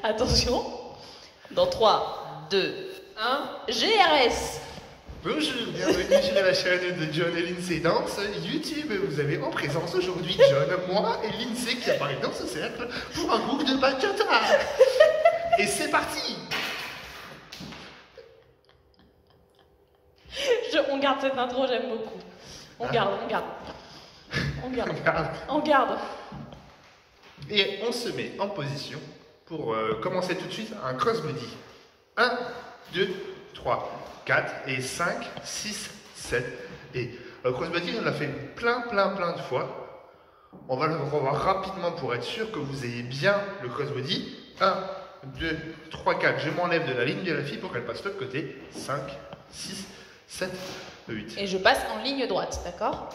Attention. Dans 3, 2, 1, GRS. Bonjour, bienvenue sur la chaîne de John et Lindsay Dance YouTube. Vous avez en présence aujourd'hui John, moi et Lindsay qui apparaît dans ce cercle pour un groupe de bachata. Et c'est parti. On garde cette intro, j'aime beaucoup. On garde. Et on se met en position pour commencer tout de suite un crossbody. 1, 2, 3, 4 et 5, 6, 7 et le crossbody on l'a fait plein de fois. On va le revoir rapidement pour être sûr que vous ayez bien le crossbody. 1, 2, 3, 4, je m'enlève de la ligne de la fille pour qu'elle passe de l'autre côté. 5, 6, 7, 8. Et je passe en ligne droite, d'accord?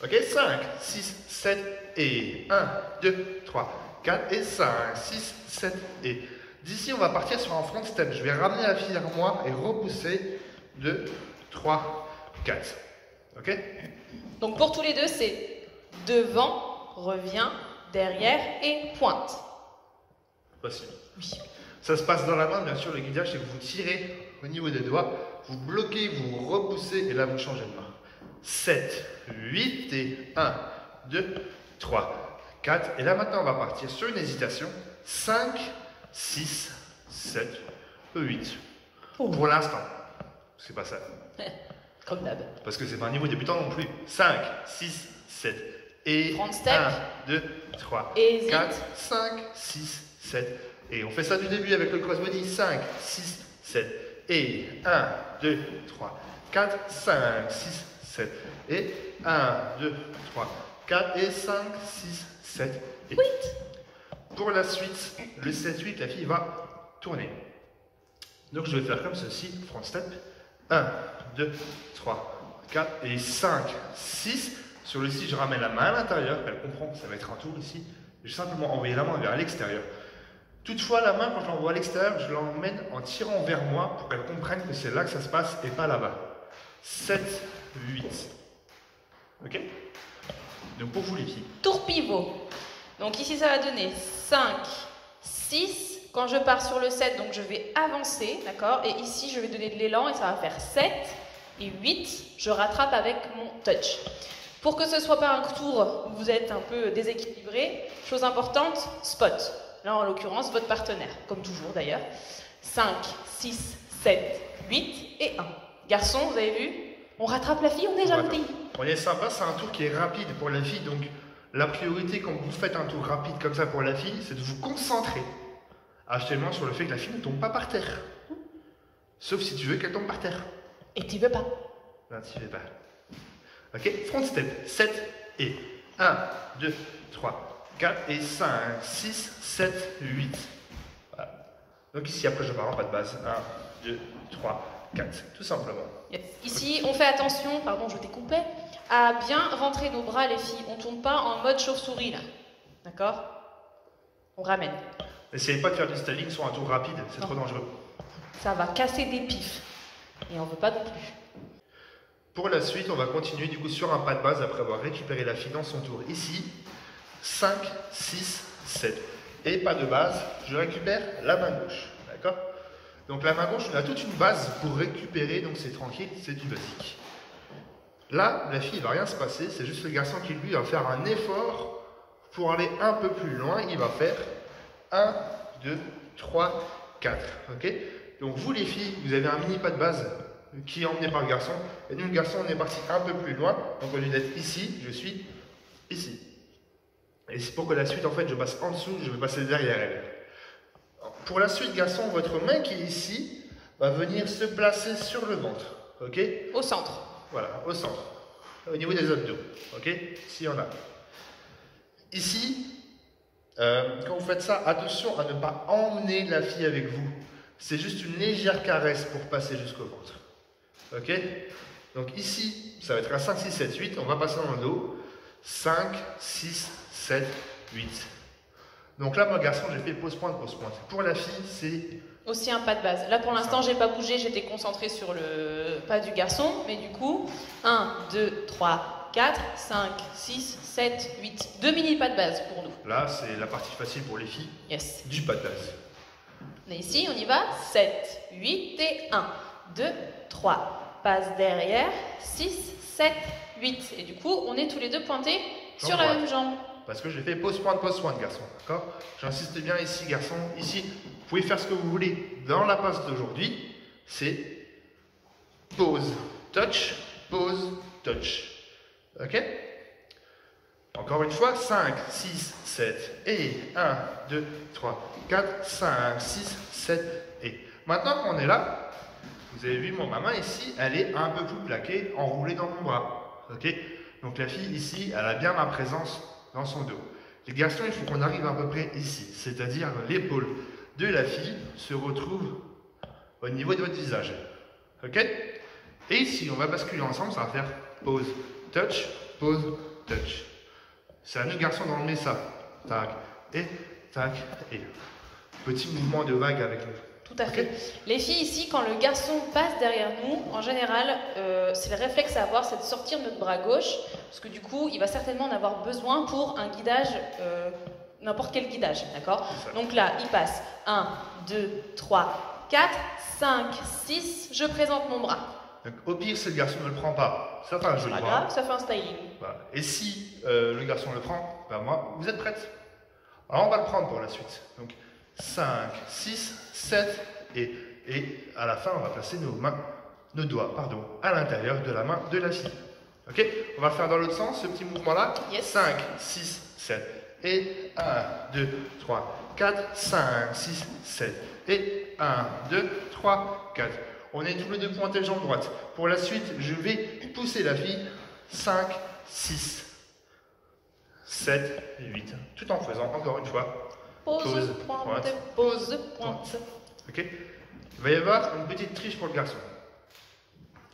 Ok, 5, 6, 7 et 1, 2, 3, 4 et 5, 6, 7 et... D'ici, on va partir sur un front step. Je vais ramener la fille vers moi et repousser 2, 3, 4. Ok? Donc pour tous les deux, c'est devant, revient, derrière et pointe. Voici. Oui. Ça se passe dans la main, bien sûr, le guidage, c'est que vous tirez au niveau des doigts, vous bloquez, vous repoussez et là, vous changez de main. 7, 8 et 1, 2, 3, 4. Et là, maintenant, on va partir sur une hésitation. 5, 6, 7, 8. Oh. Pour l'instant, c'est pas ça. Comme d'hab. Parce que c'est pas un niveau débutant non plus. 5, 6, 7 et Front step. 1, 2, 3, Hésite. 4, 5, 6, 7. Et on fait ça du début avec le crossbody. 5, 6, 7 et 1, 2, 3, 4, 5, 6, 7 et 1, 2, 3, 4 et 5, 6, 7 et 8. Pour la suite, le 7-8, la fille va tourner. Donc je vais faire comme ceci, front step. 1, 2, 3, 4 et 5, 6. Sur le 6, je ramène la main à l'intérieur. Elle comprend que ça va être un tour ici. Je vais simplement envoyer la main vers l'extérieur. Toutefois, la main, quand je l'envoie à l'extérieur, je l'emmène en tirant vers moi pour qu'elle comprenne que c'est là que ça se passe et pas là-bas. 7, 8. Ok? Donc pour vous les filles. Tour pivot. Donc ici, ça va donner 5, 6. Quand je pars sur le 7, donc je vais avancer, d'accord? Et ici, je vais donner de l'élan et ça va faire 7 et 8. Je rattrape avec mon touch. Pour que ce ne soit pas un tour où vous êtes un peu déséquilibré, chose importante, spot. Là, en l'occurrence, votre partenaire, comme toujours d'ailleurs. 5, 6, 7, 8 et 1. Garçon, vous avez vu? On rattrape la fille, on est gentil. On est sympa, c'est un tour qui est rapide pour la fille, donc la priorité quand vous faites un tour rapide comme ça pour la fille, c'est de vous concentrer actuellement sur le fait que la fille ne tombe pas par terre. Sauf si tu veux qu'elle tombe par terre. Et tu veux pas? Non, tu veux pas. Ok, front step, 7 et 1, 2, 3, 4 et 5, 6, 7, 8. Voilà. Donc ici, après, je pars en pas de base. 1, 2, 3, 4, tout simplement. Yes. Ici, on fait attention, pardon, je t'ai coupé, à bien rentrer nos bras, les filles. On ne tourne pas en mode chauve-souris, là. D'accord? On ramène. N'essayez pas de faire du styling sur un tour rapide, c'est trop dangereux. Ça va casser des pifs. Et on ne veut pas non plus. Pour la suite, on va continuer du coup sur un pas de base après avoir récupéré la fille dans son tour ici. 5, 6, 7. Et pas de base, je récupère la main gauche. D'accord? Donc la main gauche, on a toute une base pour récupérer, donc c'est tranquille, c'est du basique. Là, la fille, il ne va rien se passer, c'est juste le garçon qui lui va faire un effort pour aller un peu plus loin. Il va faire 1, 2, 3, 4. Ok? Donc vous les filles, vous avez un mini pas de base qui est emmené par le garçon. Et nous, le garçon, on est parti un peu plus loin. Donc au lieu d'être ici, je suis ici. Et c'est pour que la suite, en fait, je passe en dessous, je vais passer derrière elle. Pour la suite, garçon, votre main qui est ici va venir se placer sur le ventre. Ok? Au centre. Voilà, au centre. Au niveau des abdos. Ok? S'il y en a. Ici, quand vous faites ça, attention à ne pas emmener la fille avec vous. C'est juste une légère caresse pour passer jusqu'au ventre. Ok? Donc ici, ça va être un 5, 6, 7, 8. On va passer dans le dos. 5, 6, 7, 8. Donc là, moi, garçon, j'ai fait pose-pointe, pose-pointe. Pour la fille, c'est... Aussi un pas de base. Là, pour l'instant, j'ai pas bougé, j'étais concentrée sur le pas du garçon. Mais du coup, 1, 2, 3, 4, 5, 6, 7, 8. 2 mini pas de base pour nous. Là, c'est la partie facile pour les filles. Yes. Du pas de base. Mais ici, on y va. 7, 8 et 1, 2, 3. Passe derrière. 6, 7, 8. Et du coup, on est tous les deux pointés sur la même jambe. Parce que j'ai fait pose-pointe, garçon. D'accord? J'insiste bien ici, garçon. Ici, vous pouvez faire ce que vous voulez. Dans la passe d'aujourd'hui, c'est pause, touch, pause, touch. Ok? Encore une fois, 5, 6, 7 et 1, 2, 3, 4, 5, 6, 7 et. Maintenant qu'on est là, vous avez vu ma main ici, elle est un peu plus plaquée, enroulée dans mon bras. Ok? Donc la fille ici, elle a bien ma présence dans son dos. Les garçons, il faut qu'on arrive à peu près ici, c'est-à-dire l'épaule de la fille se retrouve au niveau de votre visage. Ok? Et ici, on va basculer ensemble, ça va faire pause, touch, touch. C'est à nous garçons d'enlever ça. Tac, et tac, et. Petit mouvement de vague avec nous. Tout à fait. Les filles ici, quand le garçon passe derrière nous, en général, c'est le réflexe à avoir, c'est de sortir notre bras gauche, parce que du coup, il va certainement en avoir besoin pour un guidage, n'importe quel guidage, d'accord? Donc là, il passe 1, 2, 3, 4, 5, 6, je présente mon bras. Donc, au pire, si le garçon ne le prend pas, ça fait un jeu de bras. Ça fait un styling. Voilà. Et si le garçon le prend, ben moi, vous êtes prête? Alors on va le prendre pour la suite. Donc 5, 6, 7 et à la fin, on va placer nos doigts, à l'intérieur de la main de la fille. Ok? On va faire dans l'autre sens, ce petit mouvement-là. Yes. 5, 6, 7 et 1, 2, 3, 4, 5, 6, 7 et 1, 2, 3, 4. On est tous les deux pointés jambe droite. Pour la suite, je vais pousser la fille. 5, 6, 7 et 8. Tout en faisant, encore une fois, pause, pointe, pause, pointe. Ok? Il va y avoir une petite triche pour le garçon.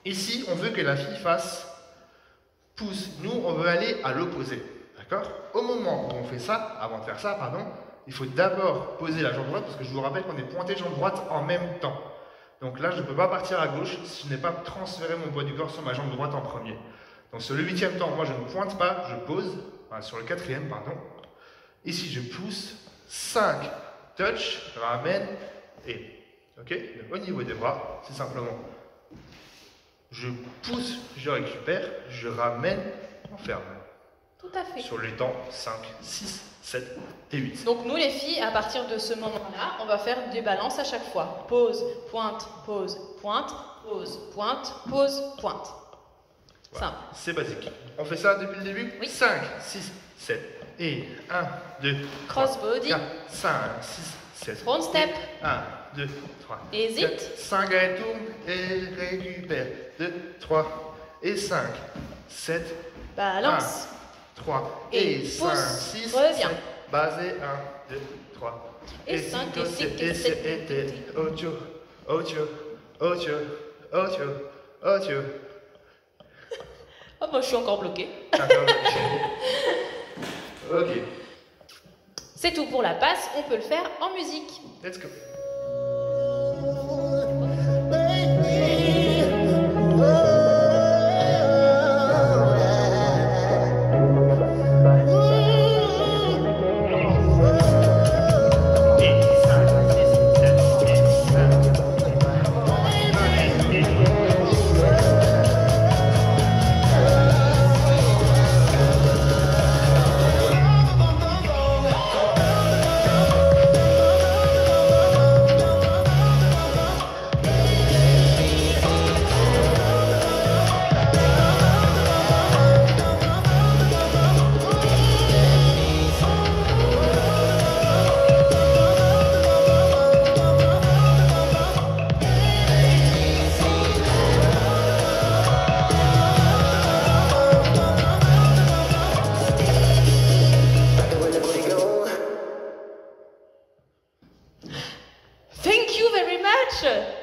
Ici, on veut que la fille fasse pouce. Nous, on veut aller à l'opposé. D'accord? Au moment où on fait ça, avant de faire ça, il faut d'abord poser la jambe droite, parce que je vous rappelle qu'on est pointé jambe droite en même temps. Donc là, je ne peux pas partir à gauche si je n'ai pas transféré mon poids du corps sur ma jambe droite en premier. Donc sur le 8e temps, moi je ne pointe pas, je pose. Enfin, sur le 4e, pardon. Ici, je pousse. 5, touch, ramène et. Ok? Donc, au niveau des bras, c'est simplement. Je pousse, je récupère, je ramène, on ferme. Tout à fait. Sur les temps 5, 6, 7 et 8. Donc nous les filles, à partir de ce moment-là, on va faire des balances à chaque fois. Pause, pointe, pause, pointe, pause, pointe, pause, pointe. Voilà. C'est basique. On fait ça depuis le début? Oui. 5, 6, 7 et 1, 2, crossbody, 4, 5, 6, 7. front step. 1, 2, 3. Hésite. 4, 5, elle tourne et récupère. 2, 3 et 5, 7. Balance. 1, 3 et 5, 6, reviens. 7. Basé 1, 2, 3. Et 5 et 6 et 7 et 8. Ocho. Oh, moi je suis encore bloquée. Ok. C'est tout pour la passe, on peut le faire en musique. Let's go.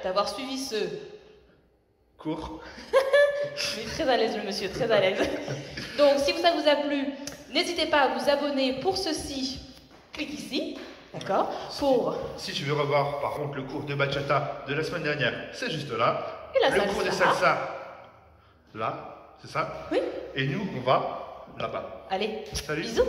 D'avoir suivi ce cours. Il est très à l'aise, le monsieur, très à l'aise. Donc, si ça vous a plu, n'hésitez pas à vous abonner pour ceci. Clique ici, d'accord? Si tu veux revoir, par contre, le cours de bachata de la semaine dernière, c'est juste là. Et la le salsa. cours de salsa, là, c'est ça? Oui. Et nous, on va là-bas. Allez, salut. bisous.